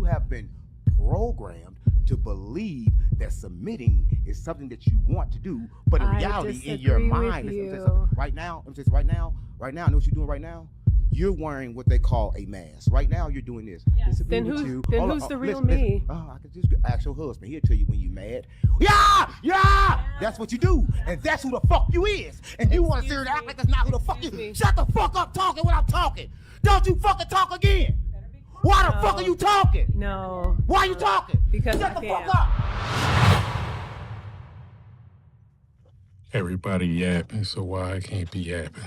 you have been programmed to believe that submitting is something that you want to do, but in reality, in your mind, right now, I know what you're doing right now. You're wearing what they call a mask. Right now, you're doing this. Yes. Then who's the real me? I can just ask your husband. He'll tell you when you're mad. Yeah. That's what you do, and that's who the fuck you is. And you want to sit here and act like that's not who the fuck you is. Shut the fuck up talking when I'm talking. Don't you fucking talk again. Why the fuck are you talking? No. Why are you talking? Because shut the fuck up. Everybody yapping, so why I can't be yapping?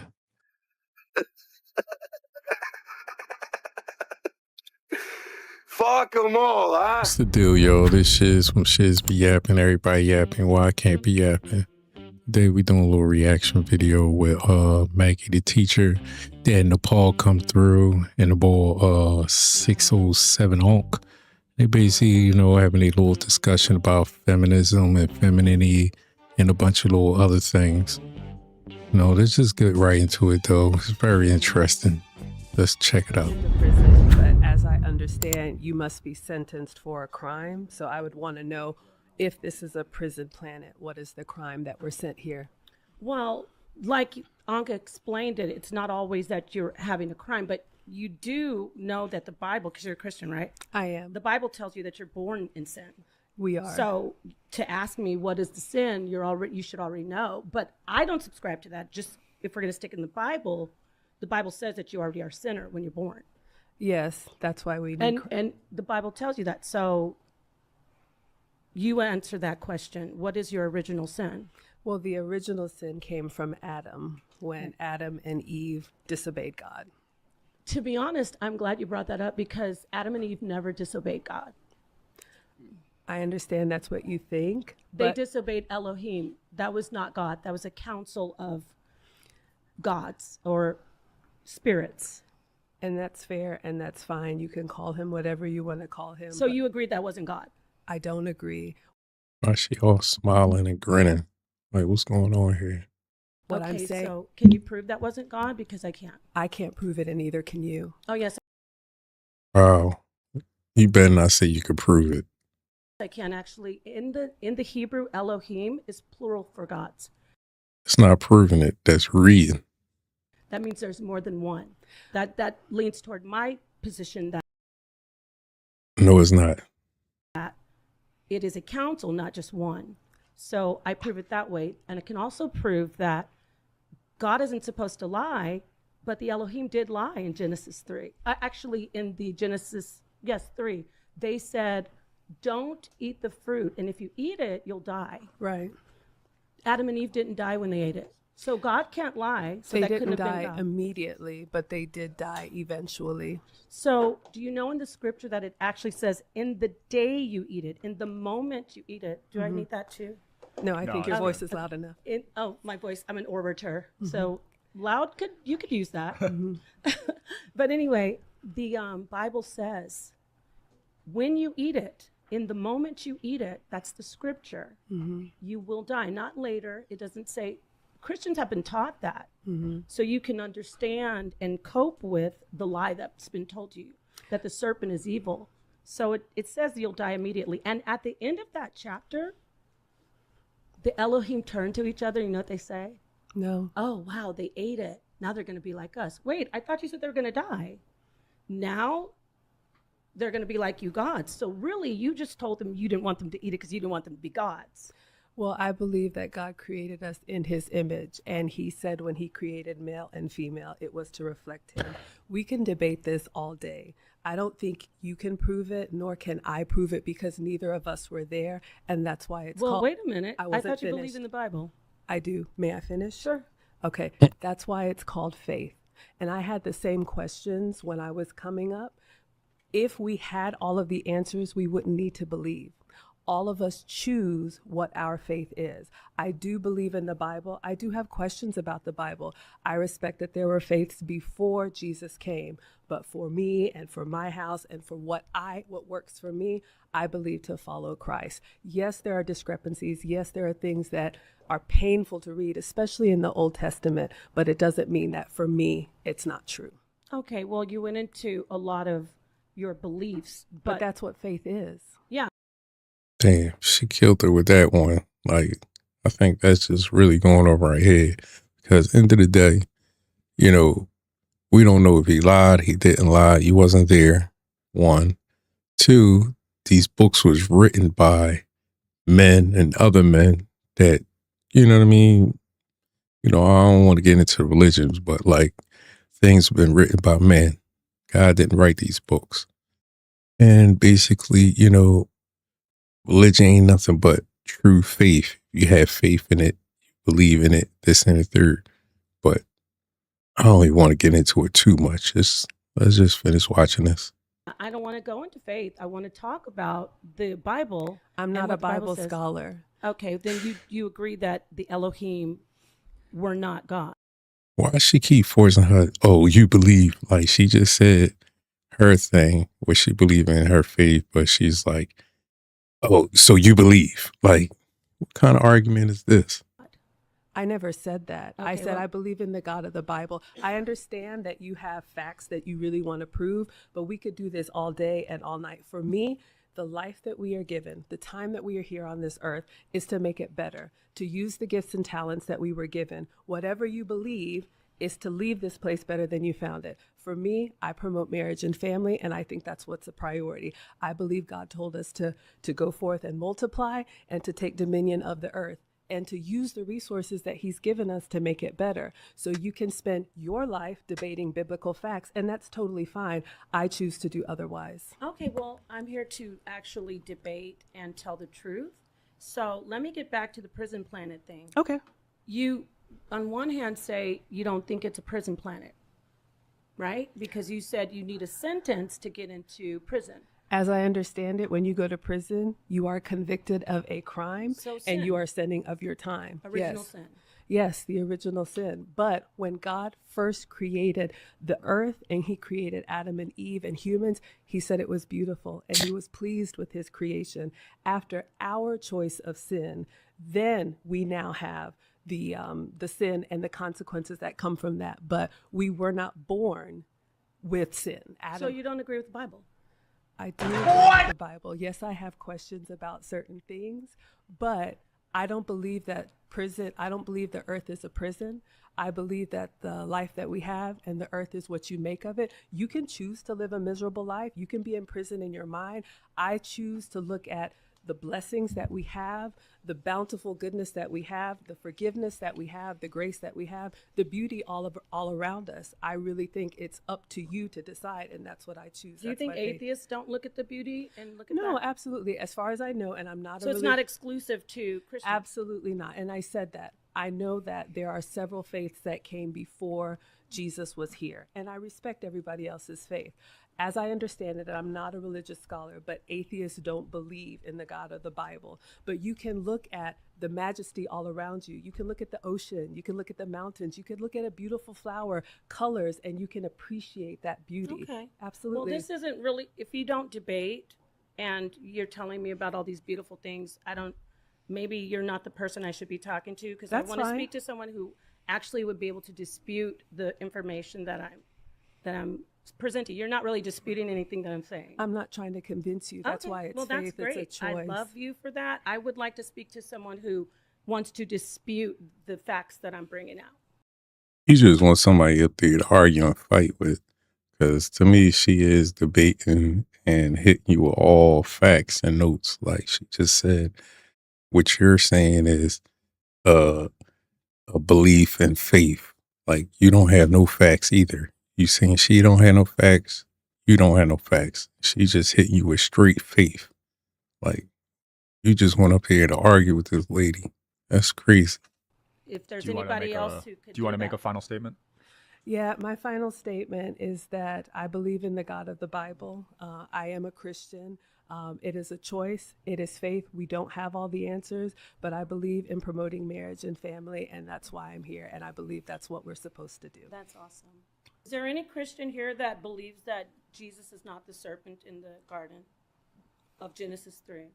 Fuck them all, huh? What's the deal, yo? This shit, some shits be yapping, everybody yapping. Why I can't be yapping? Today we doing a little reaction video with Maggie, the teacher. Then Nepal come through and the boy 607 Onk. They basically, having a little discussion about feminism and femininity and a bunch of little other things. Let's just get right into it though. It's very interesting. Let's check it out. But as I understand, you must be sentenced for a crime. So I would want to know, if this is a prison planet, what is the crime that we're sent here? Well, like Anka explained it, it's not always that you're having a crime, but you do know that the Bible, because you're a Christian, right? I am. The Bible tells you that you're born in sin. We are. So to ask me what is the sin, you should already know. But I don't subscribe to that. Just if we're going to stick in the Bible says that you already are a sinner when you're born. Yes, that's why we need. And the Bible tells you that. So you answer that question. What is your original sin? Well, the original sin came from Adam, when Adam and Eve disobeyed God. To be honest, I'm glad you brought that up, because Adam and Eve never disobeyed God. I understand that's what you think. They disobeyed Elohim. That was not God. That was a council of gods or spirits. And that's fair, and that's fine. You can call him whatever you want to call him. So you agreed that wasn't God? I don't agree. Why she all smiling and grinning? Like, what's going on here? What I'm saying. So can you prove that wasn't God? Because I can't. I can't prove it, and neither can you. Oh, yes. Wow. You better not say you could prove it. I can actually. In the Hebrew, Elohim is plural for gods. It's not proving it. That's reading. That means there's more than one. That leans toward my position that. No, it's not. It is a council, not just one. So I prove it that way. And I can also prove that God isn't supposed to lie, but the Elohim did lie in Genesis 3. Actually, in the Genesis, 3, they said, don't eat the fruit. And if you eat it, you'll die. Right. Adam and Eve didn't die when they ate it. So God can't lie. So they that couldn't didn't have been die God. immediately, but they did die eventually. So do you know in the scripture that it actually says, in the day you eat it, in the moment you eat it? Do I need that too? No, I think your voice is loud enough. My voice, I'm an orator. So loud, you could use that. But anyway, the Bible says, when you eat it, in the moment you eat it, that's the scripture, you will die. Not later. It doesn't say. Christians have been taught that. So you can understand and cope with the lie that's been told to you, that the serpent is evil. So it says you'll die immediately. And at the end of that chapter, the Elohim turn to each other. You know what they say? No. Oh, wow, they ate it. Now they're going to be like us. Wait, I thought you said they were going to die. Now they're going to be like you gods. So really, you just told them you didn't want them to eat it because you didn't want them to be gods. Well, I believe that God created us in his image, and he said when he created male and female, it was to reflect him. We can debate this all day. I don't think you can prove it, nor can I prove it, because neither of us were there, and that's why it's called... Well, wait a minute. I thought you believed in the Bible. I do. May I finish? Sure. Okay. That's why it's called faith. And I had the same questions when I was coming up. If we had all of the answers, we wouldn't need to believe. All of us choose what our faith is. I do believe in the Bible. I do have questions about the Bible. I respect that there were faiths before Jesus came, but for me and for my house and for what works for me, I believe to follow Christ. Yes, there are discrepancies. Yes, there are things that are painful to read, especially in the Old Testament, but it doesn't mean that for me, it's not true. Okay, well, you went into a lot of your beliefs. But that's what faith is. Yeah. Damn, she killed her with that one. Like, I think that's just really going over our head. Because end of the day, you know, we don't know if he lied, he didn't lie, he wasn't there. One. Two, these books was written by men and other men that, you know what I mean? You know, I don't want to get into religions, but like things have been written by men. God didn't write these books. And basically, you know, religion ain't nothing but true faith. You have faith in it, you believe in it, this and the third. But I don't even want to get into it too much. Let's just finish watching this. I don't want to go into faith. I want to talk about the Bible. I'm not a Bible scholar. Okay, then you agree that the Elohim were not God. Why she keep forcing her? Oh, you believe? Like she just said her thing, what she believe in, her faith, but she's like, oh, so you believe? Like, what kind of argument is this? I never said that. Okay, I said I believe in the God of the Bible. I understand that you have facts that you really want to prove, but we could do this all day and all night. For me, the life that we are given, the time that we are here on this earth, is to make it better, to use the gifts and talents that we were given. Whatever you believe is to leave this place better than you found it. For me, I promote marriage and family, and I think that's what's a priority. I believe God told us to go forth and multiply and to take dominion of the earth, and to use the resources that he's given us to make it better. So you can spend your life debating biblical facts, and that's totally fine. I choose to do otherwise. Okay, well, I'm here to actually debate and tell the truth. So let me get back to the prison planet thing. Okay. You, on one hand, say you don't think it's a prison planet, right? Because you said you need a sentence to get into prison. As I understand it, when you go to prison, you are convicted of a crime, and you are sending of your time. Original sin. Yes, the original sin. But when God first created the earth and he created Adam and Eve and humans, he said it was beautiful and he was pleased with his creation. After our choice of sin, then we now have the sin and the consequences that come from that. But we were not born with sin. So you don't agree with the Bible? I do agree with the Bible. Yes, I have questions about certain things, but I don't believe that I don't believe the earth is a prison. I believe that the life that we have and the earth is what you make of it. You can choose to live a miserable life. You can be in prison in your mind. I choose to look at the blessings that we have, the bountiful goodness that we have, the forgiveness that we have, the grace that we have, the beauty all around us. I really think it's up to you to decide, and that's what I choose. Do you think atheists don't look at the beauty and look at No, that? absolutely. As far as I know, and I'm not So it's not exclusive to Christians? Absolutely not. And I said that. I know that there are several faiths that came before Jesus was here, and I respect everybody else's faith. As I understand it, and I'm not a religious scholar, but atheists don't believe in the God of the Bible. But you can look at the majesty all around you. You can look at the ocean. You can look at the mountains. You can look at a beautiful flower, colors, and you can appreciate that beauty. Okay. Absolutely. Well, this isn't really, if you don't debate and you're telling me about all these beautiful things, maybe you're not the person I should be talking to, because I want to speak to someone who actually would be able to dispute the information that I'm presenting. You're not really disputing anything that I'm saying. I'm not trying to convince you. That's why it's faith. That's great. It's a choice. I love you for that. I would like to speak to someone who wants to dispute the facts that I'm bringing out. You just want somebody up there to argue and fight with, because to me, she is debating and hitting you with all facts and notes. Like she just said, what you're saying is a belief and faith. Like you don't have no facts either. You saying she don't have no facts, you don't have no facts. She just hitting you with straight faith. Like you just went up here to argue with this lady. That's crazy. If there's anybody else who could do you want to make a final statement? Yeah, my final statement is that I believe in the God of the Bible. I am a Christian. It is a choice. It is faith. We don't have all the answers, but I believe in promoting marriage and family, and that's why I'm here, and I believe that's what we're supposed to do. That's awesome. Is there any Christian here that believes that Jesus is not the serpent in the garden of Genesis 3?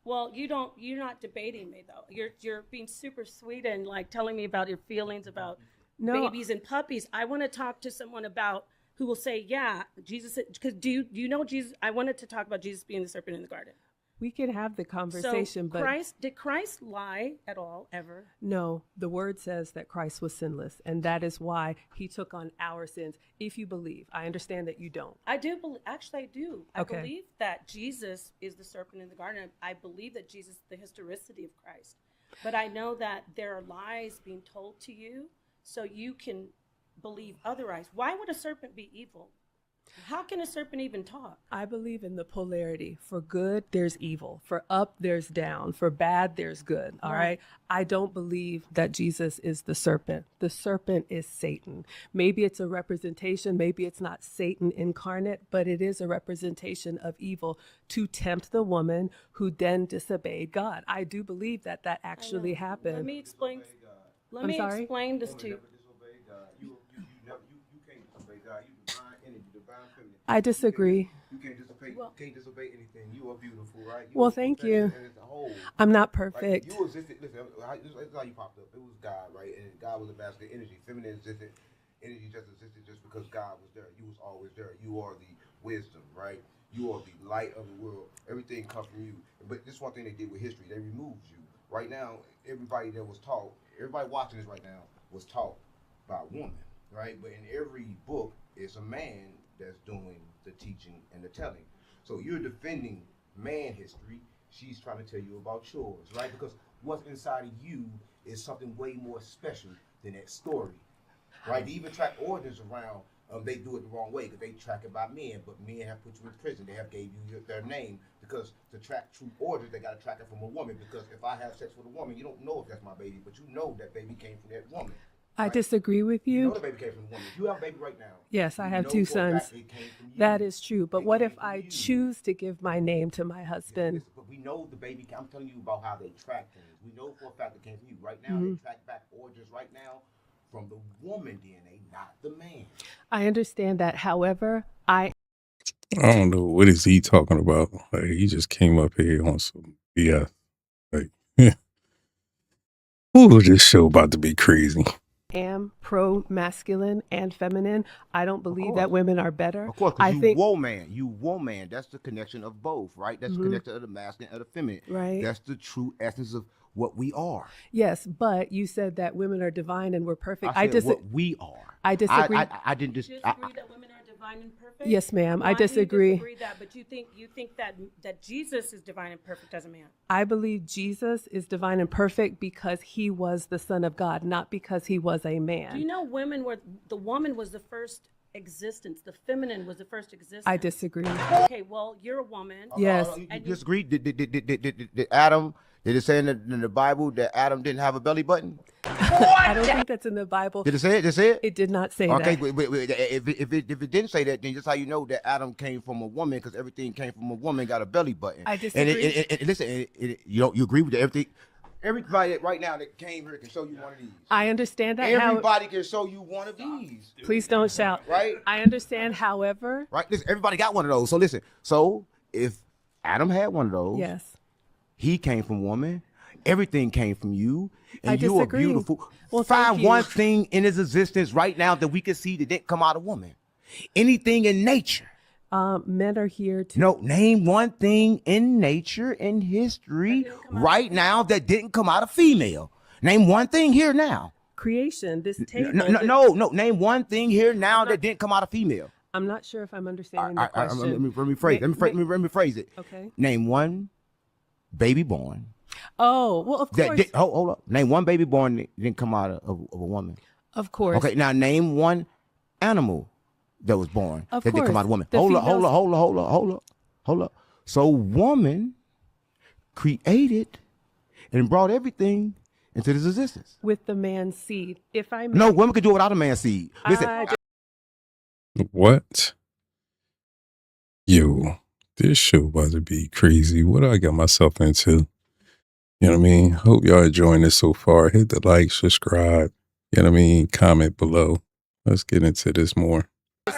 Well, you're not debating me though. You're being super sweet and like telling me about your feelings about babies and puppies. I want to talk to someone about who will say, yeah, Jesus, because do you know Jesus? I wanted to talk about Jesus being the serpent in the garden. We can have the conversation, So but did Christ lie at all, ever? no, the word says that Christ was sinless, and that is why he took on our sins. If you believe, I understand that you don't. I do believe, actually I do. Okay. I believe that Jesus is the serpent in the garden. I believe that Jesus is the historicity of Christ. But I know that there are lies being told to you, so you can believe otherwise. Why would a serpent be evil? How can a serpent even talk? I believe in the polarity. For good, there's evil. For up, there's down. For bad, there's good. All right. I don't believe that Jesus is the serpent. The serpent is Satan. Maybe it's a representation. Maybe it's not Satan incarnate, but it is a representation of evil to tempt the woman who then disobeyed God. I do believe that that actually happened. Let me explain. I'm sorry? Explain this to you. You can't disobey God. You divine energy, divine feminine. I disagree. You can't disobey anything. You are beautiful, right? Well, thank you. I'm not perfect. Right? You existed. Listen, this is how you popped up. It was God, right? And God was a basket energy. Feminine existed. Energy just existed just because God was there. You was always there. You are the wisdom, right? You are the light of the world. Everything comes from you. But this one thing they did with history, they removed you. Right now, everybody that was taught, everybody watching this right now was taught by a woman, right? But in every book, it's a man that's doing the teaching and the telling. So you're defending man history. She's trying to tell you about yours, right? Because what's inside of you is something way more special than that story, right? They even track origins around. They do it the wrong way because they track it by men, but men have put you in prison. They have gave you their name because to track true origins, they got to track it from a woman. Because if I have sex with a woman, you don't know if that's my baby, but you know that baby came from that woman. I disagree with you. You know the baby came from a woman. If you have a baby right now. Yes, I have two sons. That is true. But what if I choose to give my name to my husband? Listen, but we know the baby. I'm telling you about how they track things. We know for a fact it came from you. Right now, they track back origins right now from the woman DNA, not the man. I understand that. However, I don't know what is he talking about. Like he just came up here on some BS. Like, ooh, this show about to be crazy. Am pro-masculine and feminine. I don't believe that women are better. Of course, because you woman. That's the connection of both, right? That's the connection of the masculine and the feminine. Right. That's the true essence of what we are. Yes, but you said that women are divine and we're perfect. I said what we are. I disagree. I didn't just disagree that women are divine and perfect? Yes, ma'am. Why I disagree. Do you disagree that, but you think that Jesus is divine and perfect as a man? I believe Jesus is divine and perfect because he was the Son of God, not because he was a man. Do you know the woman was the first existence, the feminine was the first existence? I disagree. Okay, well, you're a woman. Yes. You disagree? Did Adam? Did it say in the Bible that Adam didn't have a belly button? I don't think that's in the Bible. Did it say it? Did it say it? It did not say okay, that. Okay, if it didn't say that, then just how you know that Adam came from a woman, because everything came from a woman, got a belly button. I disagree. And listen, you agree with everything? Everybody right now that came here can show you one of these. I understand that. Everybody can show you one of these. Please don't shout. Right? I understand, however. Right? Listen, everybody got one of those. So listen, if Adam had one of those, yes, he came from woman. Everything came from you, and you are beautiful. Well, find one thing in his existence right now that we can see that didn't come out of woman. Anything in nature. Men are here to... name one thing in nature, in history, right now that didn't come out of female. Name one thing here now. Creation, this table... No. Name one thing here now that didn't come out of female. I'm not sure if I'm understanding the question. Let me rephrase it. Okay. Name one baby born. Oh, well, of course. Hold up. Name one baby born that didn't come out of a woman. Of course. Okay, now name one animal that was born that didn't come out of a woman. Hold up. So woman created and brought everything into this existence. With the man's seed. If I may. No, women could do it without a man's seed. Listen. What? Yo, this show about to be crazy. What I got myself into? You know what I mean? Hope y'all enjoying this so far. Hit the like, subscribe. You know what I mean? Comment below. Let's get into this more.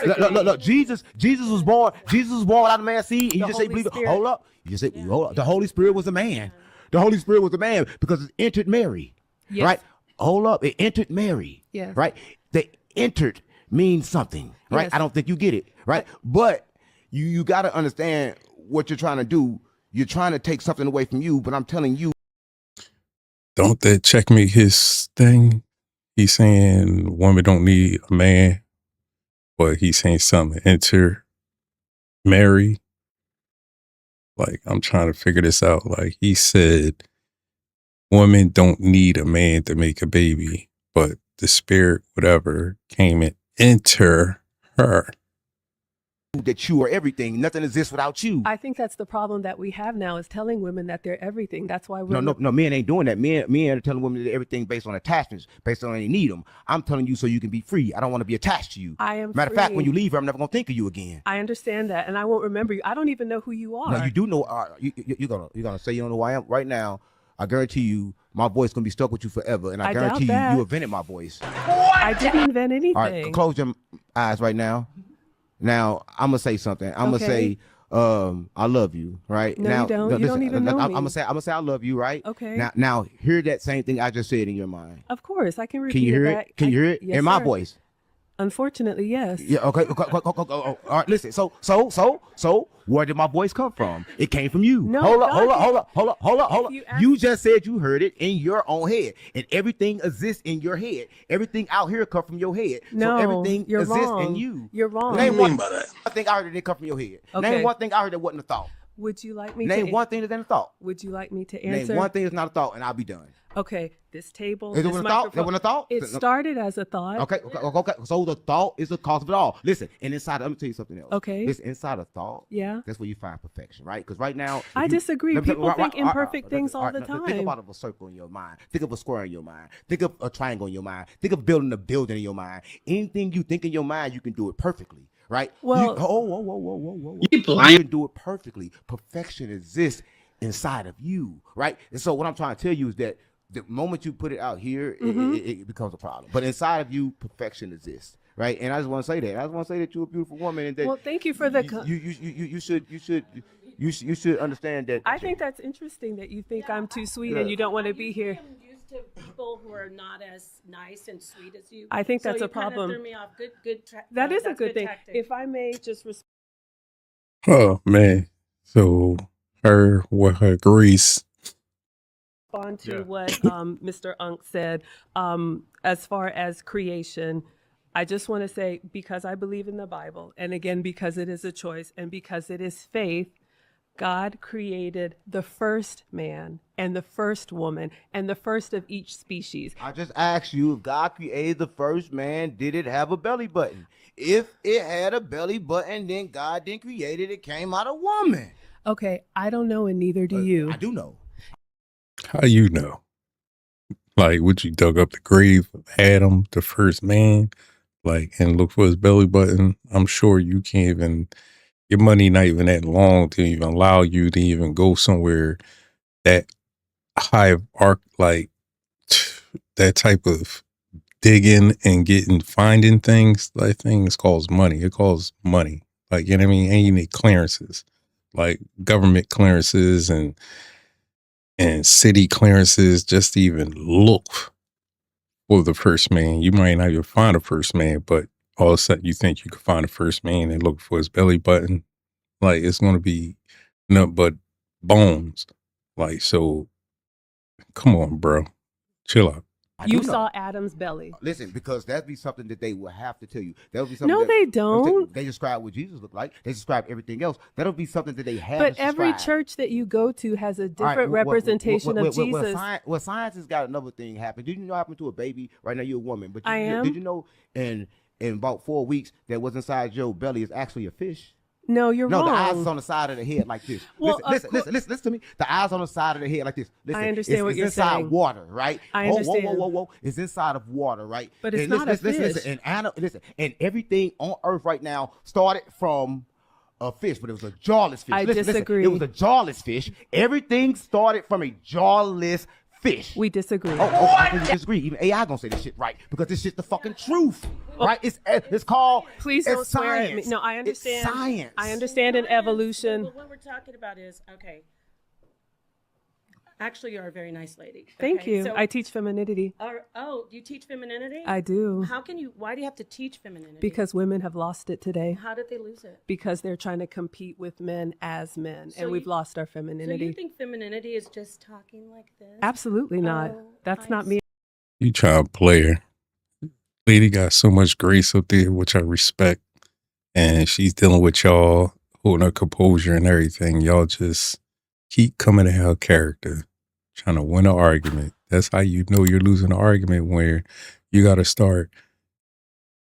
Look. Jesus was born without a man's seed. You just say, believe it. Hold up. You say, hold up. The Holy Spirit was a man. The Holy Spirit was a man because it entered Mary. Yes. Right? Hold up. It entered Mary. Yes. Right? They entered means something, right? Yes. I don't think you get it, right? But you got to understand what you're trying to do. You're trying to take something away from you, but I'm telling you. Don't that checkmate his thing? He's saying women don't need a man, but he's saying something marry. Like, I'm trying to figure this out. Like, he said women don't need a man to make a baby, but the spirit, whatever, came and enter her. That you are everything. Nothing exists without you. I think that's the problem that we have now, is telling women that they're everything. That's why we're no, men ain't doing that. Men are telling women that everything based on attachments, based on they need them. I'm telling you so you can be free. I don't want to be attached to you. I am Matter of fact, when you leave her, I'm never gonna think of you again. I understand that, and I won't remember you. I don't even know who you are. No, you do know. You're gonna say you don't know who I am right now. I guarantee you, my voice gonna be stuck with you forever, and I guarantee you invented my voice. I didn't invent anything. All right, close your eyes right now. Now I'm gonna say something. I'm gonna say, I love you, right? No, now, you don't. Listen, You don't even know me. I'm gonna say I love you, right? Okay. Now hear that same thing I just said in your mind. Of course, I can repeat. Can you hear it? Can you hear it yes, in my sir. voice? Unfortunately, yes. Yeah. Okay. All right. Listen. So, where did my voice come from? It came from you. No. Hold up. You just said you heard it in your own head, and everything exists in your head. Everything out here come from your head. No, so everything you're exists wrong. in you. You're wrong. Name one thing I heard that didn't come from your head. Okay. Name one thing I heard that wasn't a thought. Would you like me Name to one thing that's not a thought. Would you like me to answer? Name one thing that's not a thought, and I'll be done. Okay, this table. Is it this a thought? microphone, Is it a thought? It started as a thought. Okay. So the thought is the cause of it all. Listen, and inside, let me tell you something else. Okay. Listen, inside a thought. Yeah. That's where you find perfection, right? Because right now, I disagree. People think imperfect things all the time. Think about a circle in your mind. Think of a square in your mind. Think of a triangle in your mind. Think of building a building in your mind. Anything you think in your mind, you can do it perfectly, right? Well, whoa. You can do it perfectly. Perfection exists inside of you, right? And so what I'm trying to tell you is that the moment you put it out here, it becomes a problem. But inside of you, perfection exists, right? And I just want to say that. I just want to say that you're a beautiful woman, and that. Well, thank you for the. You should understand that. I think that's interesting that you think I'm too sweet and you don't want to be here. Used to people who are not as nice and sweet as you. I think that's so a problem. Threw me off. Good. That is a good thing. Tactic. If I may just. Oh man, so her with her grease. Respond to what Mr. Unk said. As far as creation, I just want to say, because I believe in the Bible, and again, because it is a choice and because it is faith, God created the first man and the first woman and the first of each species. I just asked you, if God created the first man, did it have a belly button? If it had a belly button, then God didn't create it. It came out of woman. Okay, I don't know, and neither do you. I do know. How you know? Like, would you dug up the grave of Adam, the first man, like, and look for his belly button? I'm sure you can't even, your money not even that long to even allow you to even go somewhere that high of arc, like that type of digging and finding things. Like, things costs money. It costs money. Like, you know what I mean? And you need clearances, like government clearances and city clearances, just to even look for the first man. You might not even find a first man, but all of a sudden you think you could find a first man and look for his belly button. Like, it's going to be nothing but bones. Like, so come on, bro. Chill out. You saw Adam's belly. Listen, because that'd be something that they will have to tell you. That would be something. No, they don't. They describe what Jesus looked like. They describe everything else. That'll be something that they have. But to every describe. church that you go to has a different representation of Jesus. Well, science has got another thing happen. Did you know what happened to a baby? Right now, you're a woman, but I am. Did you know in about 4 weeks that what's inside your belly is actually a fish? No, you're wrong. No, the eyes is on the side of the head like this. Well, listen to me. The eyes on the side of the head like this. Listen, I understand what you're saying. It's inside water, right? I understand. Whoa. It's inside of water, right? But it's not a fish. Listen, and everything on earth right now started from a fish, but it was a jawless fish. I disagree. It was a jawless fish. Everything started from a jawless fish. We disagree. How can you disagree? Even AI gonna say this shit right because this shit's the fucking truth, right? It's called. Please don't swear science. at me. No, I understand. It's science. I understand in evolution. But what we're talking about is, okay, Actually, you're a very nice lady. Thank Okay, you. so- I teach femininity. Oh, you teach femininity? I do. Why do you have to teach femininity? Because women have lost it today. How did they lose it? Because they're trying to compete with men as men, So and we've you- lost our So femininity. you think femininity is just talking like this? Absolutely not. Oh, That's I not me. You child player. Lady got so much grace up there, which I respect. And she's dealing with y'all, holding her composure and everything. Y'all just keep coming at her character, trying to win an argument. That's how you know you're losing an argument, where you got to start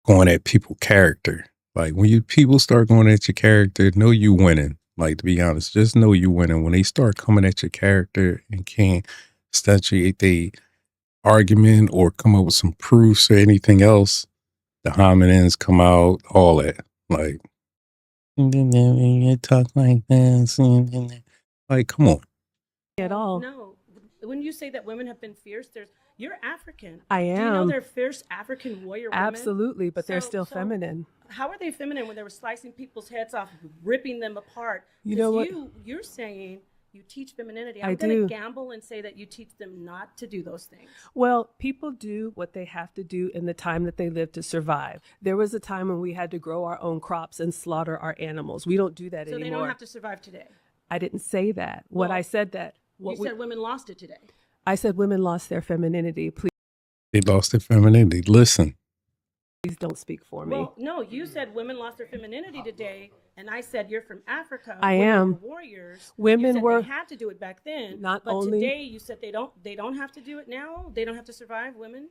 going at people's character. Like when people start going at your character, know you winning. Like, to be honest, just know you winning. When they start coming at your character and can't substantiate they argument or come up with some proofs or anything else, the hominins come out, all that. Like, you talk like this. Like, come on. At all. No. When you say that women have been fierce, you're African. I Do you know am. they're fierce African warrior women? Absolutely, but they're So- still so feminine. How are they feminine when they were slicing people's heads off, ripping them apart? You know 'Cause what? You're saying you teach femininity. I I'm going to do. gamble and say that you teach them not to do those things. Well, people do what they have to do in the time that they live to survive. There was a time when we had to grow our own crops and slaughter our animals. We don't do that So anymore. they don't have to survive today. I didn't say that. What Well, I said that. You said women lost it today. I said women lost their femininity. Please They lost their femininity. Listen, don't speak for me. Well, no, you said women lost their femininity today, and I said you're from Africa. I Women am. were warriors. Women you said were- They had to do it back then. Not but only- today you said they don't have to do it now. They don't have to survive. Women.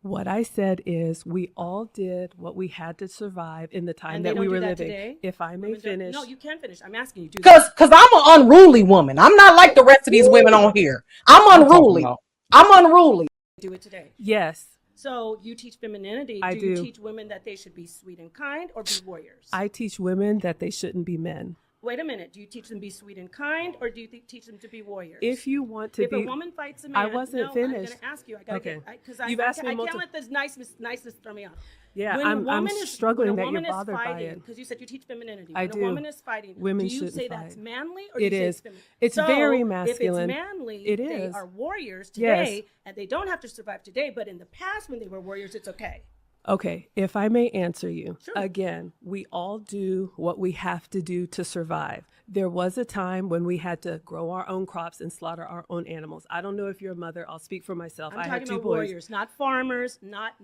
What I said is we all did what we had to survive in the time And they that we don't do were that living. today? If I may Women don't- finish. No, you can finish. I'm asking you. Do Cause I'm an unruly woman. I'm not like the rest of these women on here. I'm unruly. I'm unruly. they do it today? Yes, So you teach femininity. I do you do. teach women that they should be sweet and kind or be warriors? I teach women that they shouldn't be men. Wait a minute. Do you teach them to be sweet and kind or do you teach them to be warriors? If you want to If be, a woman fights a man, I wasn't no, finished. I'm going to ask you. I gotta Okay. because You've asked me I can't multiple- let this niceness throw me off. Yeah, When a I'm woman struggling when a that you're woman is bothered by fighting, it. because you said you teach femininity. I When do. a woman is fighting, Women do you shouldn't say that's fight. manly or It do you is. say it's feminine? It's So, very If masculine. it's manly, It they is. are warriors Yes. today, and they don't have to survive today. But in the past, when they were warriors, it's okay. Okay, if I may answer you, Sure. again, we all do what we have to do to survive. There was a time when we had to grow our own crops and slaughter our own animals. I don't know if you're a mother. I'll speak for myself. I'm I have talking two about boys. warriors, not farmers, not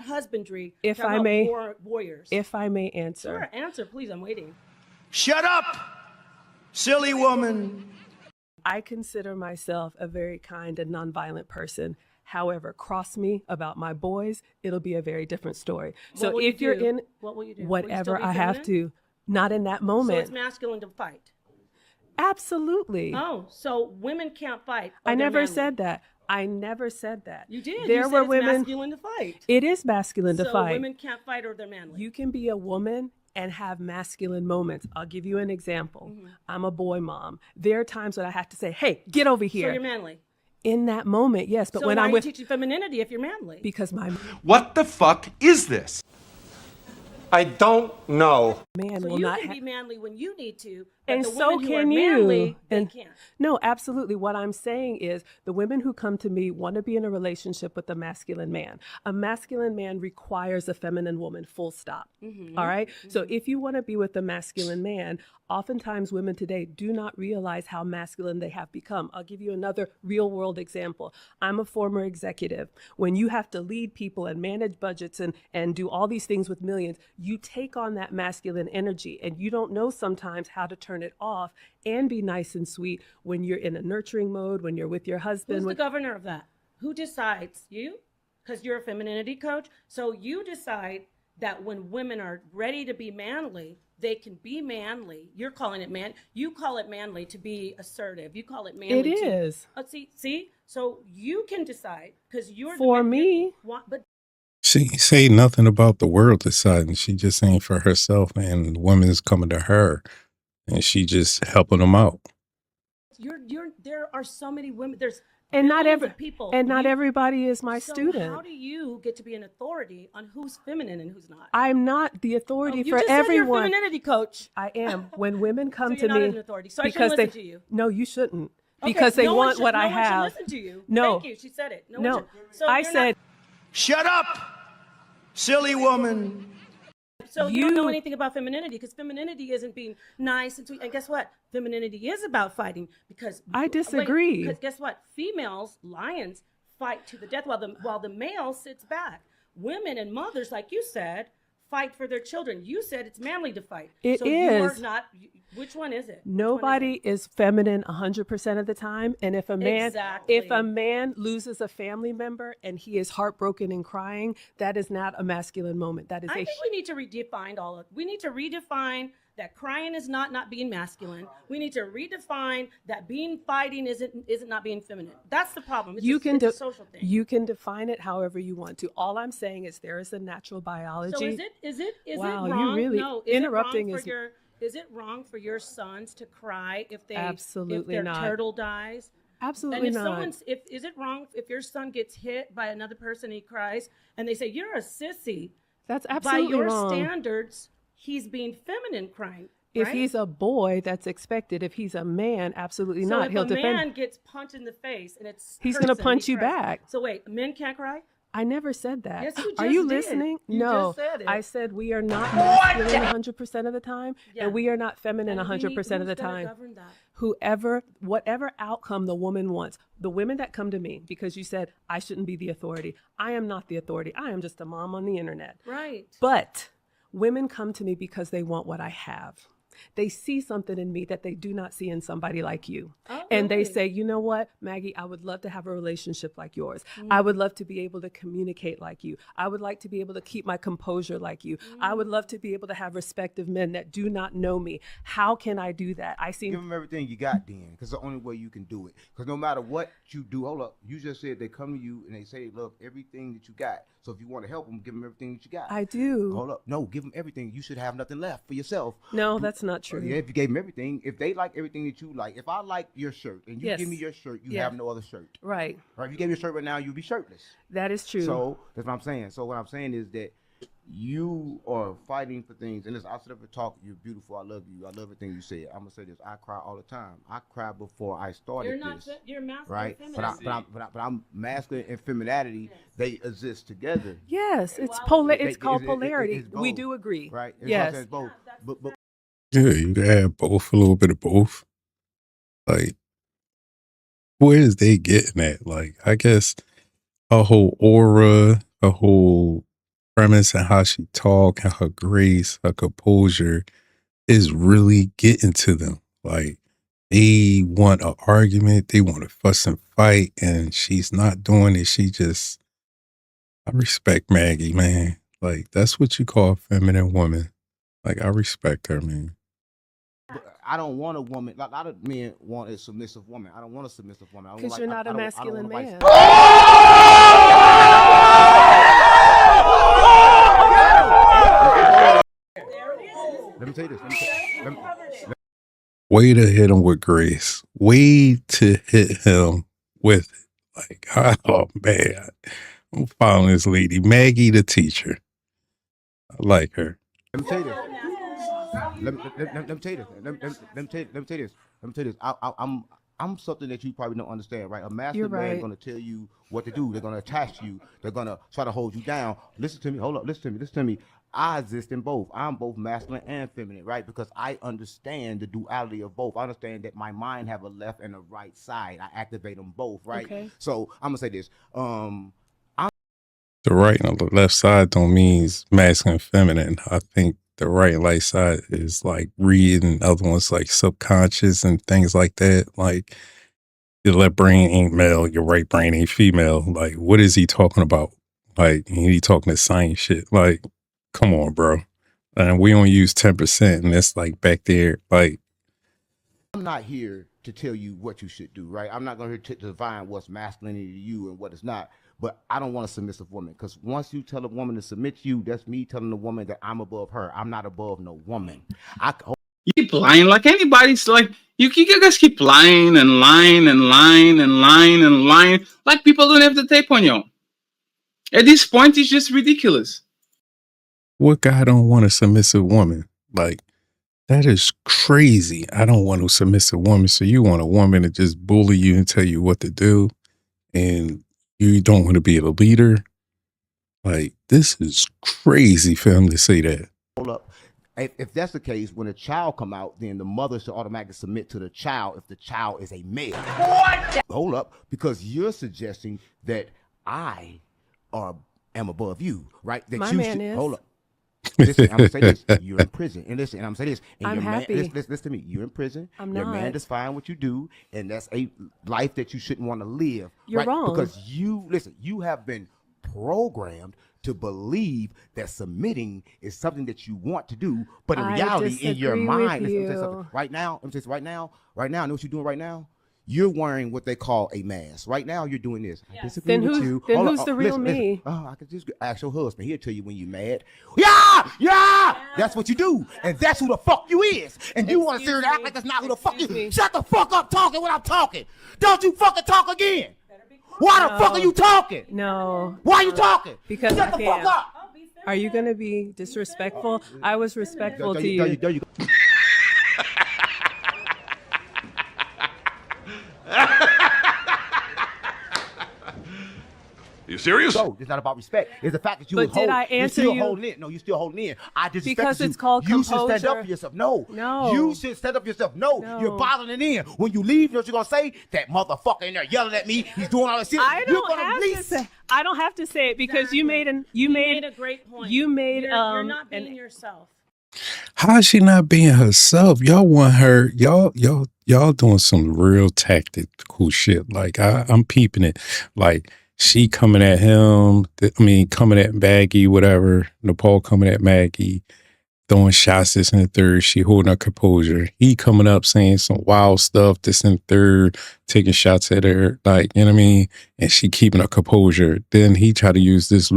husbandry. If I'm talking I about may- warriors. If I may answer, Sure, answer, please. I'm waiting. Shut up, silly woman. I consider myself a very kind and nonviolent person. However, cross me about my boys, it'll be a very different story. What So will you if you're do? in What will you do? Will you whatever still be I have feminine? to, not in that So moment. it's masculine to fight. Absolutely. Oh, so women can't fight. or I they're never manly. said that. I never said that. You did. There you said were it's women. masculine to fight. It is masculine to so fight. women can't fight or they're manly. You can be a woman and have masculine moments. I'll give you an example. I'm a boy mom. There are times when I have to say, "Hey, get over so here." you're manly. In that moment, yes. But So when why I'm are with, you teaching femininity if you're manly? because my What the fuck is this? I don't know. man So will you not. can be manly when you need to, but And the so women who can are you. manly, they And can't. no, absolutely. What I'm saying is the women who come to me want to be in a relationship with a masculine man. A masculine man requires a feminine woman, full stop. All right? So if you want to be with a masculine man, oftentimes women today do not realize how masculine they have become. I'll give you another real world example. I'm a former executive. When you have to lead people and manage budgets and do all these things with millions, you take on that masculine energy and you don't know sometimes how to turn it off and be nice and sweet when you're in a nurturing mode, when you're with your husband. Who's the when- governor of that? Who decides? You? Because you're a femininity coach. So you decide that when women are ready to be manly, they can be manly. You're calling it man. You call it manly to be assertive. You call it manly. It to, is. See. So you can decide because you're For the man, me. But she say nothing about the world deciding. She just saying for herself, and women's coming to her, and she just helping them out. there are so many women. There's And not billions every of people. and not everybody is my So student. how do you get to be an authority on who's feminine and who's not? I'm not the authority you for just said you're a everyone. femininity coach. I am. When women come So you're to not me an authority. So I because shouldn't they listen to you. no, you shouldn't. because they no want should, what no I one should have. listen to you. No. Thank you. She said it. No, No, one should. So I you're said, Shut up, silly woman. so you don't know anything about femininity, because femininity isn't being nice and sweet. And guess what? Femininity is about fighting, because I disagree. Because guess what? Females, lions, fight to the death while the male sits back. Women and mothers, like you said, fight for their children. You said it's manly to fight. It so is. You are not. Which one is it? Nobody is feminine 100% of the time. And if a man loses a family member and he is heartbroken and crying, that is not a masculine moment. That is I think we need to redefine we need to redefine that crying is not being masculine. We need to redefine that fighting isn't not being feminine. That's the problem. It's a social thing. You can define it however you want to. All I'm saying is there is a natural biology. So is it wow, wrong? You really No, interrupting is it wrong for your sons to cry if absolutely their not. Turtle dies? Absolutely and not. Is it wrong if your son gets hit by another person and he cries and they say you're a sissy? That's absolutely wrong. By wrong. your standards, he's being feminine crying. If right? he's a boy, that's expected. If he's a man, absolutely so not. If He'll a defend. man gets punched in the face and he's going to punch you back. So wait, men can't cry? I never said that. Yes, you just Are you did. listening? You no, just said it. I said we are not masculine 100% of the time, and we are not feminine And 100% of the time. Whatever outcome the woman wants, the women that come to me, because you said I shouldn't be the authority. I am not the authority. I am just a mom on the internet. Right. But women come to me because they want what I have. They see something in me that they do not see in somebody like you. Oh, and they really? say, you know what, Maggie, I would love to have a relationship like yours. I would love to be able to communicate like you. I would like to be able to keep my composure like you. I would love to be able to have respect of men that do not know me. How can I do that? Give them everything you got, then, because the only way you can do it. Because no matter what you do, hold up, you just said they come to you and they say, look, everything that you got. So if you want to help them, give them everything that you got. I do. Hold up. No, give them everything. You should have nothing left for yourself. No, that's not true. Yeah, if you gave them everything, if they like everything that you like, if I like your shirt and you give me your shirt, you have no other shirt. Right. Right. If you gave me a shirt right now, you'd be shirtless. That is true. So that's what I'm saying. So what I'm saying is that you are fighting for things, and listen, I sit up and talk. You're beautiful. I love you. I love everything you said. I'm gonna say this. I cry all the time. I cry before I started You're masculine, right? feminine. But I'm masculine and femininity. They exist together. Yes, it's called polarity. We do agree. Right? Yes. It's both. But Yeah, you can have both, a little bit of both. Like, where is they getting at? Like, I guess her whole aura, her whole premise and how she talk and her grace, her composure is really getting to them. Like, they want an argument, they want to fuss and fight, and she's not doing it. I respect Maggie, man. Like, that's what you call a feminine woman. Like, I respect her, man. I don't want a woman. Like a lot of men want a submissive woman. I don't want a submissive woman. Because you're not a masculine man. Let me tell you this. Way to hit him with grace. Way to hit him with it. Like, oh man, I'm following this lady, Maggie the teacher. I like her. Let me tell you this. Let me tell you this. Let me tell you this. I'm something that you probably don't understand, right? A masculine man is going to tell you what to do. They're going to attach you. They're going to try to hold you down. Listen to me. Hold up. Listen to me. I exist in both. I'm both masculine and feminine, right? Because I understand the duality of both. I understand that my mind have a left and a right side. I activate them both, right? Okay. So I'm gonna say this. The right and the left side don't mean masculine and feminine. I think the right and left side is like reading, other ones like subconscious and things like that. Like, your left brain ain't male, your right brain ain't female. Like, what is he talking about? Like, he talking to science shit. Like, come on, bro. And we only use 10%, and it's like back there. Like, I'm not here to tell you what you should do, right? I'm not going to define what's masculinity to you and what it's not. But I don't want a submissive woman, because once you tell a woman to submit to you, that's me telling the woman that I'm above her. I'm not above no woman. You keep lying like anybody's like, you guys keep lying and lying and lying and lying and lying like people don't have the tape on you. At this point, it's just ridiculous. what guy don't want a submissive woman? Like, That is crazy. I don't want a submissive woman. So you want a woman to just bully you and tell you what to do, and you don't want to be a leader. Like, this is crazy for him to say that. Hold up. If that's the case, when a child come out, then the mother should automatically submit to the child if the child is a male. What? Hold up, because you're suggesting that I am above you, right? That My you man is. Hold up. Listen, I'm gonna say this. You're in prison, and listen, and I'm gonna say this. And I'm your happy. Man, listen to me. You're in prison. Your not. man is fine what you do, and that's a life that you shouldn't want to live. You're right? wrong. Because you have been programmed to believe that submitting is something that you want to do, but in reality, in your mind, right now, I'm just right now, know what you're doing right now? You're wearing what they call a mask. Right now, you're doing this. I disagree with you. Then who's the real me? Oh, I could just ask your husband. He'll tell you when you're mad. Yeah. That's what you do, and that's who the fuck you is. And you want to sit here and act like that's not who the fuck you. Shut the fuck up talking when I'm talking. Don't you fucking talk again. Why the fuck are you talking? No. Why are you talking? Because shut the fuck up. Are you going to be disrespectful? I was respectful to you. There you go. You serious? No, it's not about respect. It's the fact that you But did I answer you're still you? holding in. No, you're still holding in. I disrespect Because you. it's called You should stand composure. up for yourself. No. No. You should stand up for yourself. No. You're bottling it in. When you leave, you know what you're going to say? That motherfucker in there yelling at me. He's doing all this shit. I don't have to say it because you made a great point. You made you're not being yourself. How is she not being herself? Y'all want her. Y'all doing some real tactical shit. Like I'm peeping it. Like she coming at him. Coming at Maggie, whatever. Nepal coming at Maggie, throwing shots. This and the third. She holding her composure. He coming up saying some wild stuff. This and the third, taking shots at her. Like, you know what I mean? And she keeping her composure. Then he tried to use this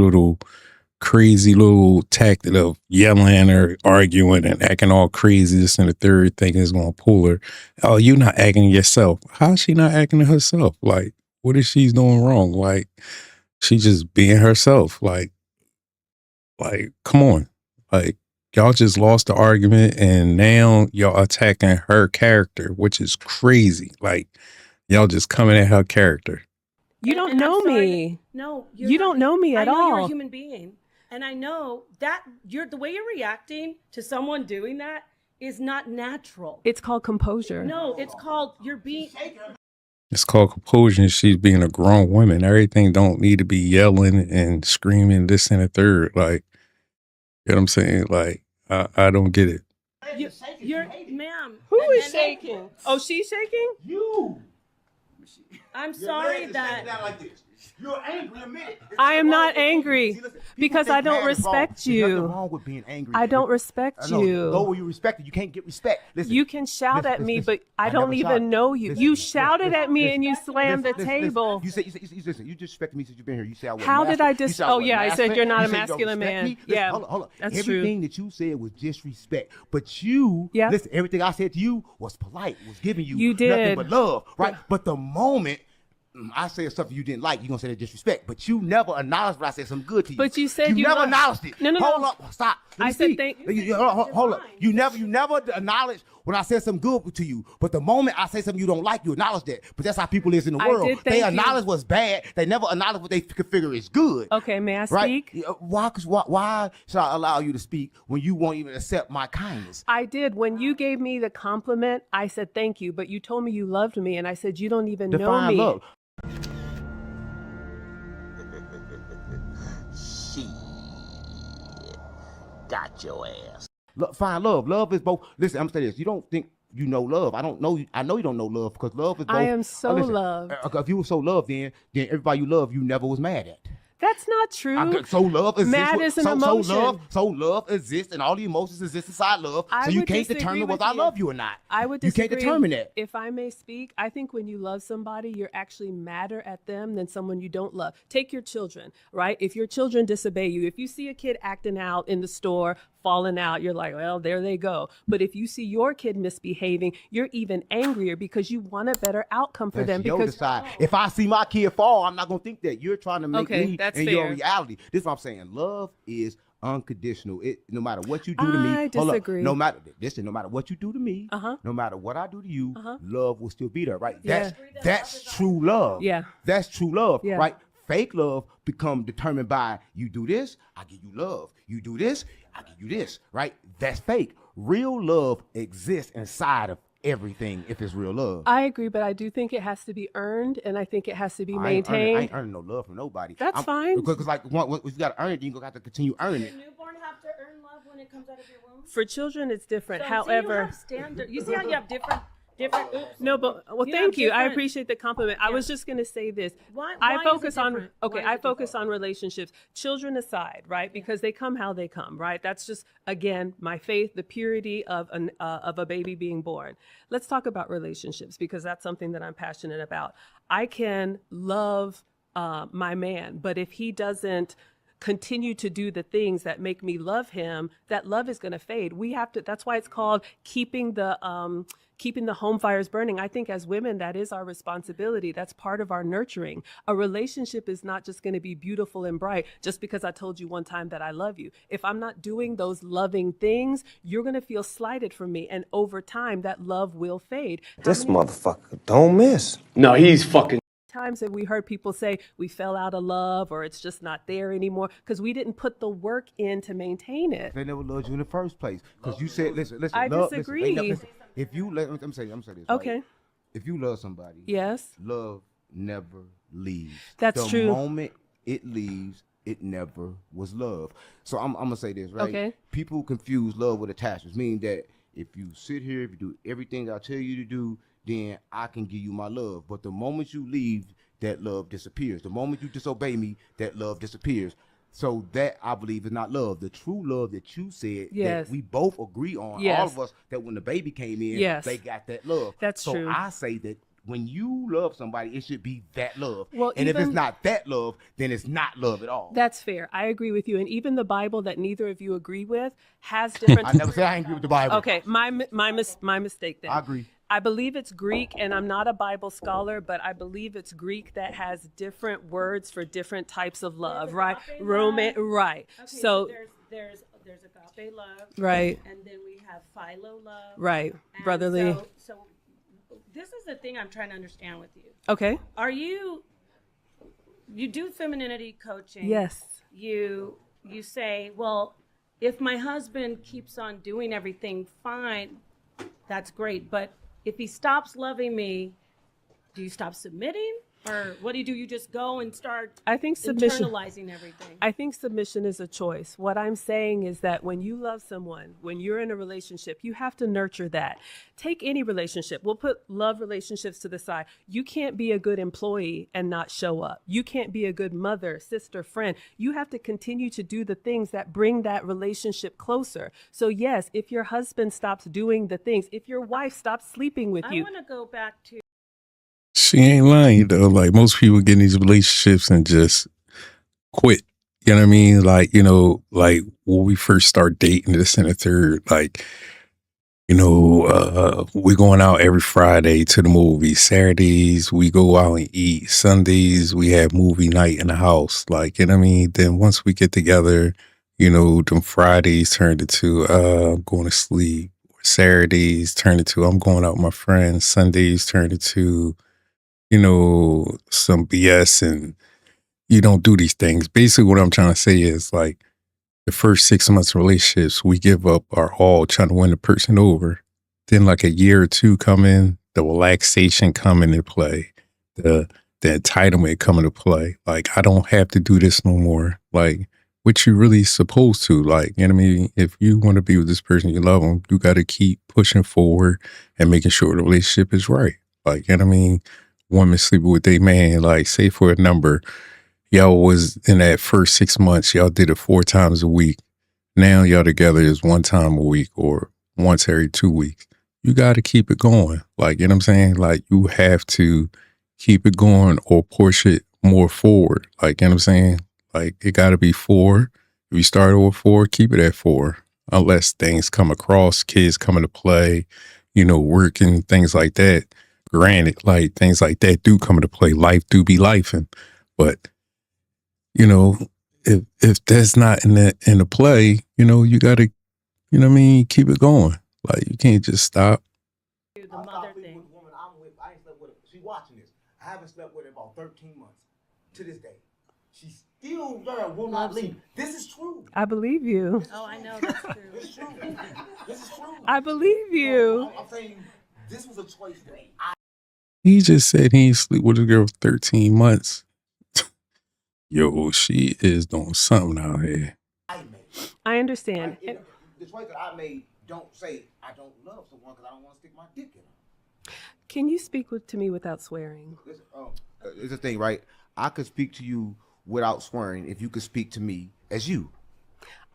crazy little tactic of yelling or arguing and acting all crazy, this and the third, thinking it's gonna pull her. Oh, you not acting yourself. How is she not acting to herself? Like, what is she doing wrong? Like, she just being herself. Like, come on. Like, y'all just lost the argument and now y'all attacking her character, which is crazy. Like, y'all just coming at her character. You don't know me. No, you don't know me at all. You're a human being. And I know that the way you're reacting to someone doing that is not natural. It's called composure. No, it's called It's called composure. She's being a grown woman. Everything don't need to be yelling and screaming this and the third. Like, you know what I'm saying? Like, I don't get it. You're ma'am. Who is shaking? Oh, she's shaking? You. I'm sorry that. Like this. You're angry a minute. I am not angry because I don't respect you. There's nothing wrong with being angry. I don't respect you. Go where you respect it. You can't get respect. Listen, you can shout at me, but I don't even know you. You shouted at me and you slammed the table. You said, listen, you disrespected me since you've been here. You said I was How did I dis? Oh yeah, I said you're not a you masculine man. Listen, Yeah, hold on. that's true. Everything that you said was disrespect, but you, listen, everything I said to you was polite, was giving you nothing but love, right? But the moment I said something you didn't like, you're going to say that disrespect. But you never acknowledged when I said something good to you. But you said you never acknowledged it. No. Hold up. Stop. I said thank you. Hold up. You never acknowledged when I said something good to you. But the moment I say something you don't like, you acknowledge that. But that's how people is in the world. They acknowledge what's bad. They never acknowledge what they could figure is good. Okay, may I speak? Right? Why should I allow you to speak when you won't even accept my kindness? I did. When you gave me the compliment, I said thank you. But you told me you loved me, and I said you don't even know me. Love. Got your ass. Find love. Love is both. Listen, I'm saying this. You don't think you know love. I don't know. I know you don't know love because love is both. I am so loved. If you were so loved, then everybody you love, you never was mad at. That's not true. So love exists. Mad is an emotion. So love exists, and all the emotions exist inside love. So you can't determine whether I love you or not. I would disagree. You can't determine that. If I may speak, I think when you love somebody, you're actually madder at them than someone you don't love. Take your children, right? If your children disobey you, if you see a kid acting out in the store, falling out, you're like, well, there they go. But if you see your kid misbehaving, you're even angrier because you want a better outcome for them. Because if I see my kid fall, I'm not gonna think that you're trying to make me that's in fair. your reality. This is what I'm saying. Love is unconditional. No matter what you do to me. I disagree. No matter what you do to me, no matter what I do to you, love will still be there, right? Yeah. That's true love. Yeah. That's true love, Yeah. right? Fake love become determined by you do this, I give you love. You do this, I give you this, right? That's fake. Real love exists inside of everything if it's real love. I agree, but I do think it has to be earned, and I think it has to be maintained. I ain't earning no love from nobody. That's fine. Because like, if you got to earn it, you're going to have to continue earning it. Does a newborn have to earn love when it comes out of your womb? For children, it's different. So, However, you see how you have different. No, but thank you. I appreciate the compliment. I was just going to say this. I focus on relationships, children aside, right? Because they come how they come, right? That's just, again, my faith, the purity of a baby being born. Let's talk about relationships, because that's something that I'm passionate about. I can love my man, but if he doesn't continue to do the things that make me love him, that love is going to fade. We have to, that's why it's called keeping the home fires burning. I think as women, that is our responsibility. That's part of our nurturing. A relationship is not just going to be beautiful and bright just because I told you one time that I love you. If I'm not doing those loving things, you're going to feel slighted from me. And over time, that love will fade. This motherfucker don't miss. No, he's fucking. Times have we heard people say we fell out of love or it's just not there anymore because we didn't put the work in to maintain it. They never loved you in the first place because you said, listen. I disagree. Listen. If you let, I'm saying this. Okay. Right? If you love somebody, yes, love never leaves. That's true. The moment it leaves, it never was love. So I'm gonna say this, right? Okay. People confuse love with attachments, meaning that if you sit here, if you do everything I tell you to do, then I can give you my love. But the moment you leave, that love disappears. The moment you disobey me, that love disappears. So that, I believe, is not love. The true love that you said, yes, that we both agree on, yes, all of us, that when the baby came in, yes, they got that love. That's true. So I say that when you love somebody, it should be that love. Well, and if it's not that love, then it's not love at all. That's fair. I agree with you. And even the Bible that neither of you agree with has different... I never said I agree with the Bible. Okay, my mistake then. I agree. I believe it's Greek, and I'm not a Bible scholar, but I believe it's Greek that has different words for different types of love, right? Right. Okay, so there's agape love, right, and then we have philo love, right, brotherly. So this is the thing I'm trying to understand with you. Okay. Are you do femininity coaching? Yes. You say, well, if my husband keeps on doing everything fine, that's great, but if he stops loving me, do you stop submitting? Or what do? You just go and start internalizing everything? I think submission is a choice. What I'm saying is that when you love someone, when you're in a relationship, you have to nurture that. Take any relationship. We'll put love relationships to the side. You can't be a good employee and not show up. You can't be a good mother, sister, friend. You have to continue to do the things that bring that relationship closer. So yes, if your husband stops doing the things, if your wife stops sleeping with you. I want to go back to... She ain't lying though. Like most people get in these relationships and just quit. You know what I mean? Like, you know, like when we first start dating this and the third, like, you know, we're going out every Friday to the movies. Saturdays, we go out and eat. Sundays, we have movie night in the house. Like, you know what I mean? Then once we get together, you know, them Fridays turned into I'm going to sleep. Saturdays turned into I'm going out with my friends. Sundays turned into, you know, some BS, and you don't do these things. Basically, what I'm trying to say is like the first 6 months of relationships, we give up our all trying to win the person over. Then like a year or two come in, the relaxation come into play, the entitlement come into play. Like, I don't have to do this no more. Like, what you really supposed to, like, you know what I mean? If you want to be with this person, you love them, you got to keep pushing forward and making sure the relationship is right. Like, you know what I mean? Women sleeping with their man, like, say for a number, y'all was in that first 6 months, y'all did it 4 times a week. Now y'all together is 1 time a week or once every 2 weeks. You got to keep it going. Like, you know what I'm saying? Like, you have to keep it going or push it more forward. Like, you know what I'm saying? Like, it got to be 4. If you start over 4, keep it at 4. Unless things come across, kids come into play, you know, working, things like that. Granted, like, things like that do come into play. Life do be lifing. But, you know, if that's not in the play, you gotta, keep it going. Like you can't just stop. The mother thing. With the woman I'm with, I ain't slept with her. She watching this. I haven't slept with her about 13 months to this day. She's still there, will not leave. This is true. I believe you. Oh, I know that's true. It's true. This is true. I believe you. I'm saying this was a choice that He just said he ain't sleep with a girl for 13 months. Yo, she is doing something out here. I made. I understand. The choice that I made, don't say I don't love someone because I don't want to stick my dick in her. Can you speak to me without swearing? It's the thing, right? I could speak to you without swearing if you could speak to me as you.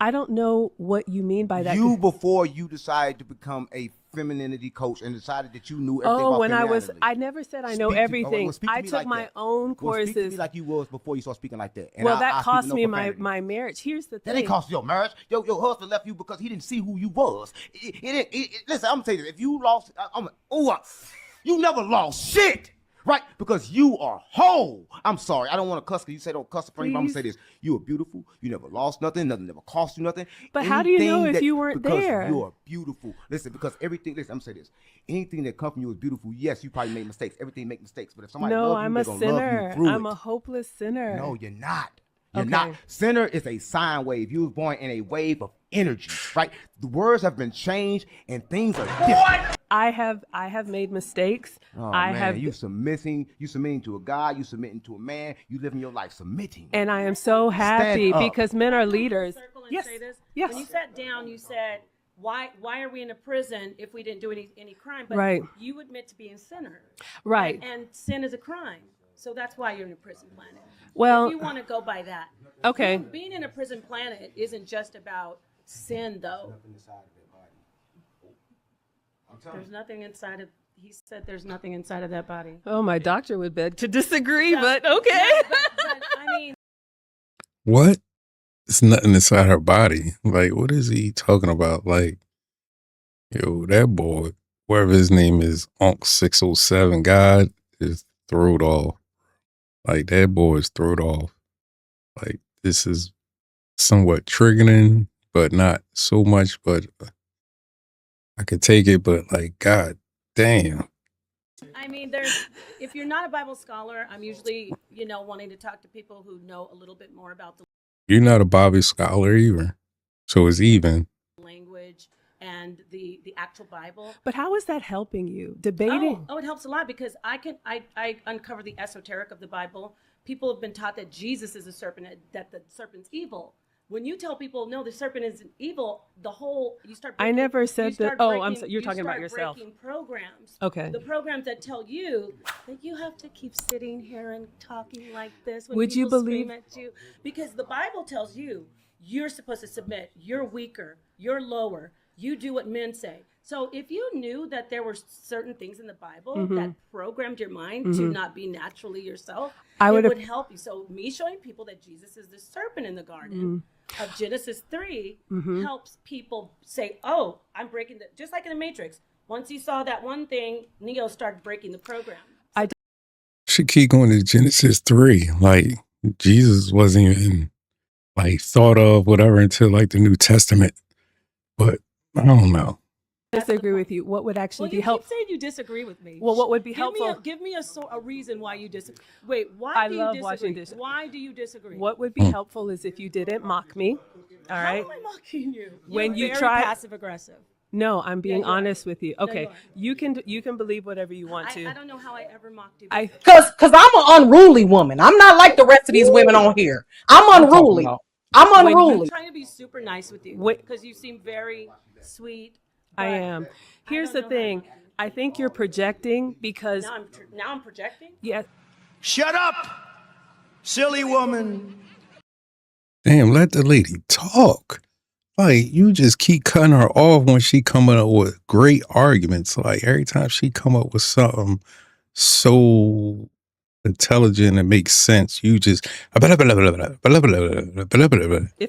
I don't know what you mean by that. You, before you decided to become a femininity coach and decided that you knew everything about femininity. I never said I know everything. I took my own courses. Speak to me like you was before you started speaking like that. And well, that cost me my marriage. Here's the thing. That didn't cost you your marriage. Your husband left you because he didn't see who you was. Listen, I'm gonna tell you this. If you lost, you never lost shit. Right? Because you are whole. I'm sorry. I don't want to cuss because you say don't cuss for anybody. I'm going to say this. You are beautiful. You never lost nothing. Nothing never cost you nothing. But how do you know if you weren't there? Because you are beautiful. Listen, because everything, listen, I'm going to say this. Anything that comes from you is beautiful. Yes, you probably make mistakes. Everything make mistakes. But if somebody loves you, I'm a sinner. I'm a hopeless sinner. No, you're not. You're not. Sinner is a sine wave. You was born in a wave of energy, right? The words have been changed and things are different. I have made mistakes. Oh, man, you submitting to a God, you submitting to a man, you living your life submitting. And I am so happy because men are leaders. Yes. Yes. When you sat down, you said, why are we in a prison if we didn't do any crime? But you admit to being a sinner. Right. And sin is a crime. So that's why you're in a prison planet. Well, if you want to go by that. Okay. Being in a prison planet isn't just about sin, though. There's nothing inside of. He said there's nothing inside of that body. Oh, my doctor would beg to disagree, but okay. Yeah, but I mean, what? It's nothing inside her body. Like, what is he talking about? Like, yo, that boy, whatever his name is, Onk 607, God is throwed off. Like, that boy is throwed off. Like, this is somewhat triggering, but not so much, but I could take it, but like, God damn. I mean, if you're not a Bible scholar, I'm usually, wanting to talk to people who know a little bit more about the You're not a Bible scholar either. So it's even. Language and the actual Bible. But how is that helping you? Debating? Oh, it helps a lot because I uncover the esoteric of the Bible. People have been taught that Jesus is a serpent, that the serpent's evil. When you tell people, no, the serpent isn't evil, you start breaking, I never said that. Oh, I'm sorry. You're talking about yourself. Breaking programs. Okay. The programs that tell you that you have to keep sitting here and talking like this when Would you people believe? scream at you. Because the Bible tells you you're supposed to submit. You're weaker. You're lower. You do what men say. So if you knew that there were certain things in the Bible that programmed your mind to not be naturally yourself, it would help you. So me showing people that Jesus is the serpent in the garden of Genesis 3 helps people say, oh, I'm breaking just like in the Matrix. Once he saw that one thing, Neo started breaking the program. Should keep going to Genesis 3. Like, Jesus wasn't even like thought of whatever until like the New Testament. But I don't know. I disagree with you. What would actually be helpful? You keep saying you disagree with me. Well, what would be helpful? Give me a reason why you disagree. Wait, why do you disagree? Why do you disagree? What would be helpful is if you didn't mock me. All right. How am I mocking you? When you very try passive aggressive. No, I'm being honest with you. Okay, you can believe whatever you want to. I don't know how I ever mocked you. Because I'm an unruly woman. I'm not like the rest of these women on here. I'm unruly. I'm unruly. I'm trying to be super nice with you because you seem very sweet. I am. Here's the thing. I think you're projecting because now I'm projecting. Yes. Shut up, silly woman. Damn, let the lady talk. Like, you just keep cutting her off when she coming up with great arguments. Like, every time she come up with something so intelligent and makes sense, you just... If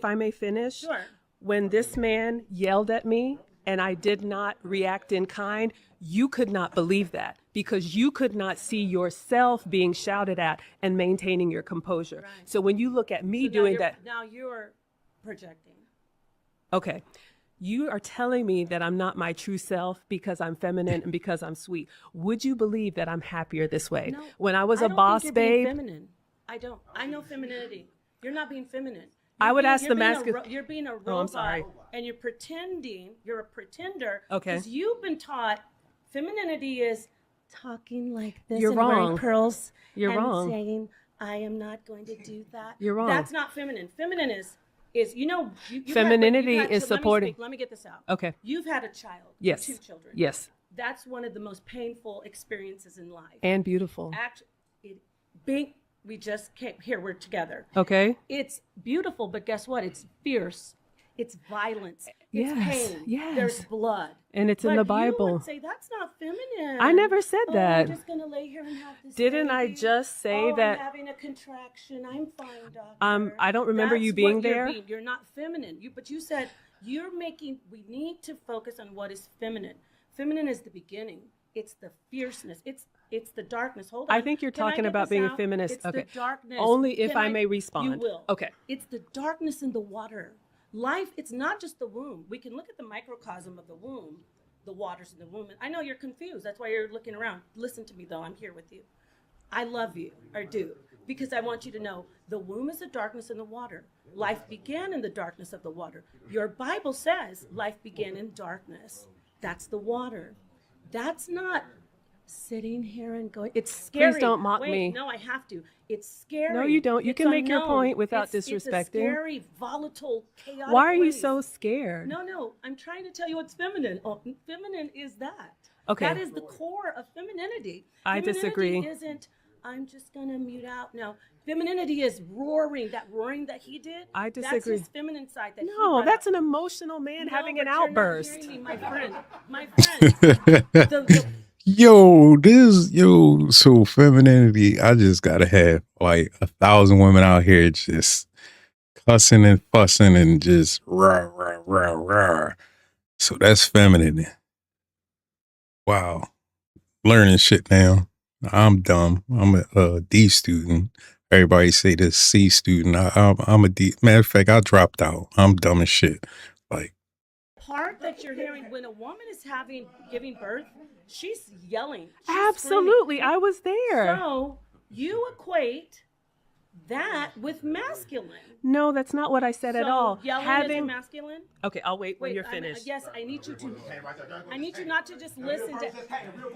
I may finish. Sure. When this man yelled at me and I did not react in kind, you could not believe that because you could not see yourself being shouted at and maintaining your composure. Right. So when you look at me So doing that. Now you're projecting. Okay. You are telling me that I'm not my true self because I'm feminine and because I'm sweet. Would you believe that I'm happier this way? No, when I was a a boss being babe. Feminine. I don't. I know femininity. You're not being feminine. I would ask the masculine. You're being a robot. Oh, I'm sorry. And you're pretending. You're a pretender. Okay. Because you've been taught femininity is talking like this You're and wrong. wearing pearls. You're and wrong. saying, I am not going to do that. You're wrong. That's not feminine. Feminine is you know. Femininity is supporting. Let me get this out. Okay. You've had a child. Yes. 2 children. Yes. That's one of the most painful experiences in life. And beautiful. We just came here. We're together. Okay. It's beautiful, but guess what? It's fierce. It's violence. It's pain. Yes. There's blood. And it's in the Bible. You would say that's not feminine. I never said that. I'm just gonna lay here and have this. Didn't I baby. just say I'm that? having a contraction. I'm fine, doctor. I don't remember That's you being what there. You're not feminine. But you said you're making. We need to focus on what is feminine. Feminine is the beginning. It's the fierceness. It's the darkness. Hold on. I think you're talking about being a feminist. It's okay. the darkness. Only if I may respond. You will. Okay. It's the darkness in the water. Life, it's not just the womb. We can look at the microcosm of the womb, the waters in the womb. I know you're confused. That's why you're looking around. Listen to me, though. I'm here with you. I love you, or do, because I want you to know the womb is the darkness in the water. Life began in the darkness of the water. Your Bible says life began in darkness. That's the water. That's not sitting here and going. It's scary. Please don't mock Wait, me. No, I have to. It's scary. No, you don't. You It's can make your unknown. point without It's disrespecting. a scary, volatile, chaotic Why are you place. so scared? No. I'm trying to tell you what's feminine. Oh, feminine is that. Okay. That is the core of femininity. I disagree. Femininity isn't, I'm just going to mute out. No. Femininity is roaring. That roaring that he did. I disagree. That's his feminine side. That No, he that's an an emotional man having an You're not outburst. hearing me, my friend. My friend. So femininity, I just gotta have like 1,000 women out here just cussing and fussing and just rah, rah, rah, rah. So that's feminine. Wow. Learning shit now. I'm dumb. I'm a D student. Everybody say this C student. I'm a D. Matter of fact, I dropped out. I'm dumb as shit. Like, part that you're hearing when a woman is giving birth, she's yelling. She's Absolutely. screaming. I was there. So you equate that with masculine. No, that's not what I said at all. Yelling is masculine? Okay, I'll wait when you're finished. Yes, I need you to. I need you not to just listen to. That real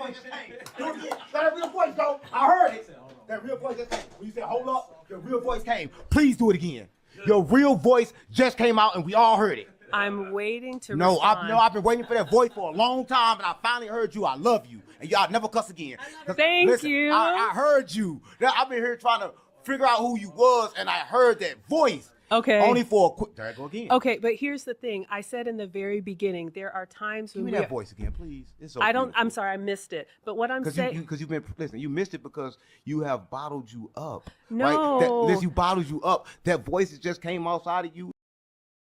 voice, though. I heard it. That real voice just came. When you said, hold up, the real voice came. Please do it again. Your real voice just came out and we all heard it. I'm waiting to respond. I've been waiting for that voice for a long time, and I finally heard you. I love you, and y'all never cuss again. Thank you. I heard you. I've been here trying to figure out who you was, and I heard that voice. Okay. Only for a quick. There I go again. Okay, but here's the thing. I said in the very beginning, there are times when Give me that voice again, please. It's so I'm beautiful. sorry, I missed it. But what I'm saying, because you've been listening, you missed it because you have bottled you up. No. Right? You bottled you up. That voice that just came outside of you.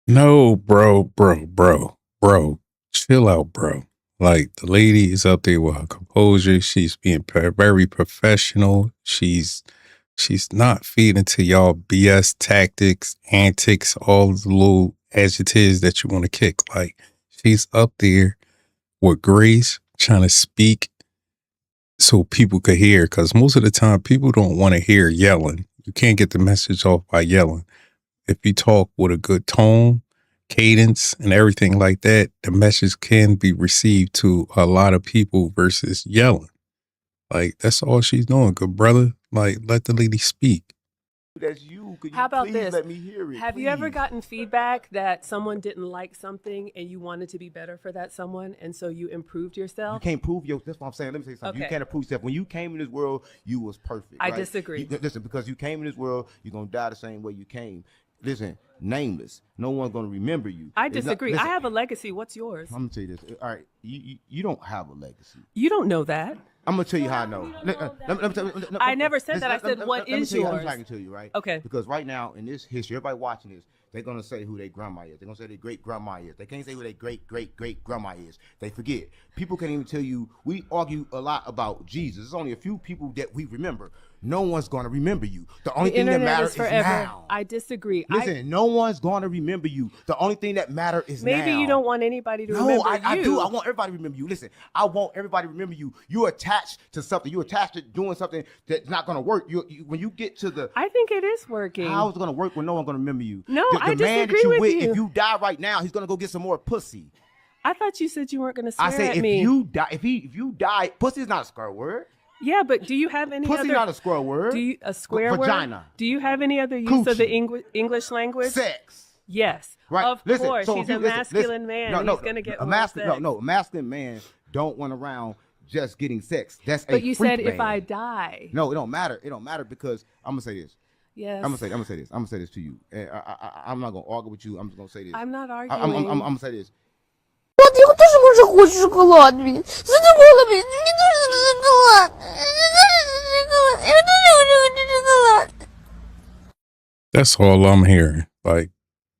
no, bro. Chill out, bro. Like, the lady is up there with her composure. She's being very professional. She's not feeding to y'all BS tactics, antics, all the little adjectives that you want to kick. Like, she's up there with grace, trying to speak so people could hear. Because most of the time, people don't want to hear yelling. You can't get the message off by yelling. If you talk with a good tone, cadence, and everything like that, the message can be received to a lot of people versus yelling. Like, that's all she's doing, good brother. Like, let the lady speak. That's you. Could you how about please this? Let me hear it. Have you ever gotten feedback that someone didn't like something and you wanted to be better for that someone, and so you improved yourself? You can't prove your. That's what I'm saying. Let me say something. Okay. You can't improve yourself. When you came in this world, you was perfect. I right? disagree. Listen, because you came in this world, you're gonna die the same way you came. Listen, nameless. No one's gonna remember you. I disagree. I have a legacy. What's yours? I'm gonna tell you this. All right, you don't have a legacy. You don't know that. I'm gonna tell you how I know. I never said that. I said, what is Let me yours? tell you, right? Okay. Because right now in this history, everybody watching this, They're going to say who their grandma is. They're going to say their great-grandma is. They can't say who their great-great-great-grandma is. They forget. People can't even tell you. We argue a lot about Jesus. There's only a few people that we remember. No one's going to remember you. The only thing that matters is now. I disagree. Listen, no one's going to remember you. The only thing that matters is now. Maybe you don't want anybody to remember you. No, I do. I want everybody to remember you. Listen, I want everybody to remember you. You're attached to something. You're attached to doing something that's not going to work. When you get to the... I think it is working. How is it going to work when no one's going to remember you? No, I man disagree that with you. you. If you die right now, he's going to go get some more pussy. I thought you said you weren't going to swear I said at me. if you die, pussy is not a swear word. Yeah, but do you have any Pussy other... not a swear word. A swear word? Vagina. Do you have any other use Coochie. of the English language? Sex. Yes. Right. Of course. So he's a masculine man. He's going to get a masculine man don't run around just getting sex. That's but you said if I die. No, it don't matter. It don't matter because I'm gonna say this. Yes. I'm gonna say this to you. And I'm not gonna argue with you. I'm just gonna say this. I'm not arguing. I'm gonna say this. Вот я тоже уже хочу шоколад, блин. Задумала, блин. Мне тоже шоколад. Я тоже хочу шоколад. That's all I'm hearing. Like,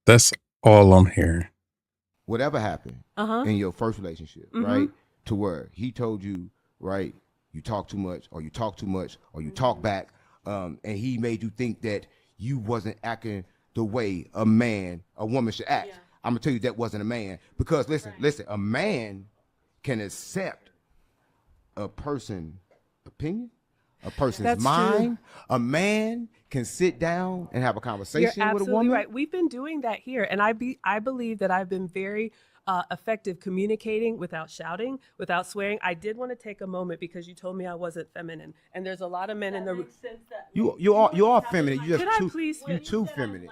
that's all I'm hearing. Whatever happened in your first relationship, right? To where he told you, right, you talk too much, or you talk too much, or you talk back, and he made you think that you wasn't acting the way a woman should act. Yeah. I'm gonna tell you that wasn't a man, because listen, a man can accept a person's opinion, a person's mind. True. A man can sit down and have a conversation with a woman. You're absolutely right. We've been doing that here, and I believe that I've been very effective communicating without shouting, without swearing. I did want to take a moment because you told me I wasn't feminine, and there's a lot of men in the room. You are feminine. You You're too feminine.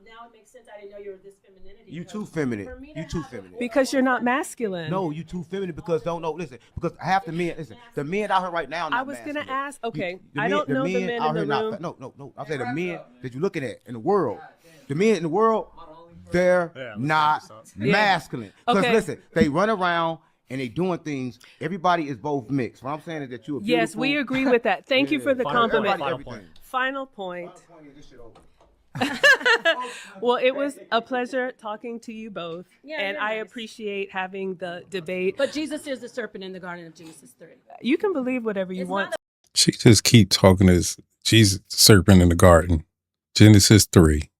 Now it makes sense. I didn't know you were this femininity. You too feminine. You too feminine. Because you're not masculine. No, you too feminine because because half the men, the men out here right now. I was gonna ask. Okay, I don't know the men in the room. No. I'm saying the men that you're looking at in the world. The men in the world, they're not masculine. Because listen, they run around and they doing things. Everybody is both mixed. What I'm saying is that you are beautiful. Yes, we agree with that. Thank you for the compliment. Final point. Well, it was a pleasure talking to you both, and I appreciate having the debate. But Jesus is the serpent in the Garden of Genesis 3. You can believe whatever you want. She just keep talking as Jesus, the serpent in the garden. Genesis 3.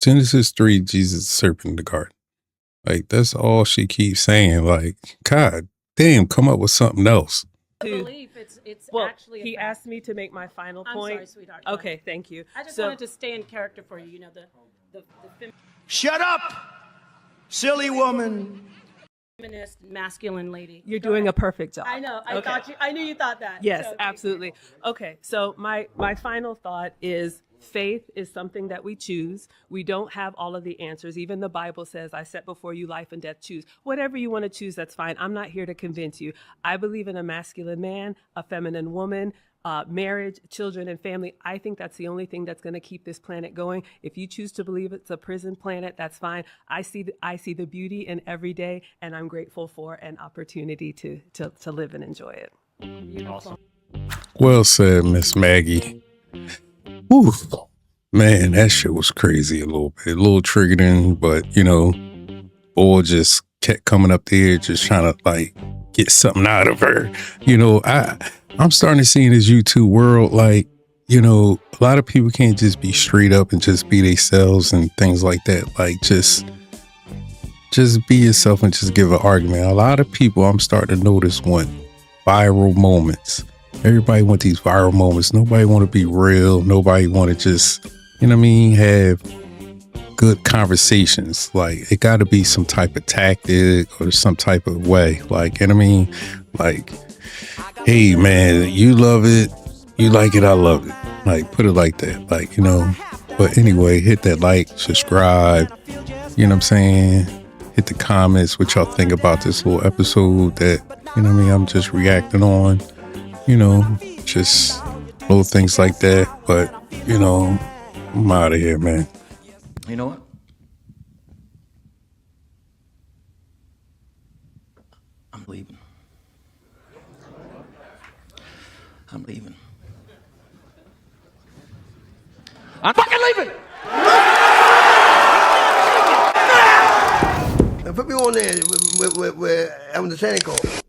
Genesis 3, Jesus, the serpent in the garden. Like, that's all she keeps saying. Like, God damn, come up with something else. I believe it's well, actually he asked me to make my final point. I'm sorry, sweetheart. Okay, thank you. I just wanted to stay in character for you. You know, the Shut up, silly woman. Feminist, masculine lady. You're doing a perfect job. I know. I knew you thought that. Yes, so, absolutely. Okay, so my final thought is faith is something that we choose. We don't have all of the answers. Even the Bible says, I set before you life and death, choose. Whatever you want to choose, that's fine. I'm not here to convince you. I believe in a masculine man, a feminine woman, marriage, children, and family. I think that's the only thing that's going to keep this planet going. If you choose to believe it's a prison planet, that's fine. I see the beauty in every day, and I'm grateful for an opportunity to live and enjoy it. Awesome. Well said, Miss Maggie. Whew. Man, that shit was crazy a little bit. A little triggering, but, boy just kept coming up there just trying to, like, get something out of her. I'm starting to see in this YouTube world, like, a lot of people can't just be straight up and just be themselves and things like that. Like, just be yourself and just give an argument. A lot of people I'm starting to notice want viral moments. Everybody want these viral moments. Nobody want to be real. Nobody want to just, have good conversations. Like, it got to be some type of tactic or some type of way. Like, like, hey man, you love it, you like it, I love it. Like, put it like that. Like, but anyway, hit that like, subscribe, you know what I'm saying? Hit the comments, what y'all think about this little episode that, I'm just reacting on. Just little things like that. But, I'm out of here, man. You know what? I'm leaving. I'm fucking leaving! Put me on there with I'm the Santa Claus.